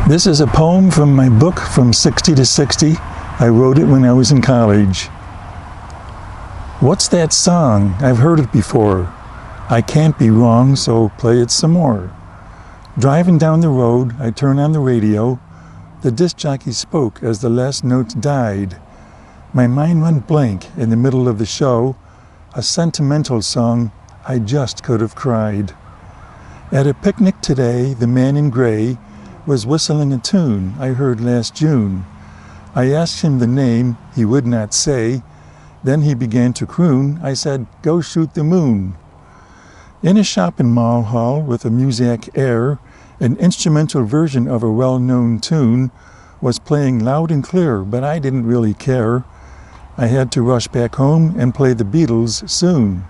This is a poem from my book, From 60 to 60. I wrote it when I was in college. What's that song? I've heard it before. I can't be wrong, so play it some more. Driving down the road, I turn on the radio. The disc jockey spoke as the last notes died. My mind went blank in the middle of the show. A sentimental song, I just could have cried. At a picnic today, the man in gray was whistling a tune I heard last June. I asked him the name, he would not say. Then he began to croon. I said, "Go shoot the moon." In a shopping mall hall with a Muzak air, an instrumental version of a well-known tune was playing loud and clear, but I didn't really care. I had to rush back home and play the Beatles soon.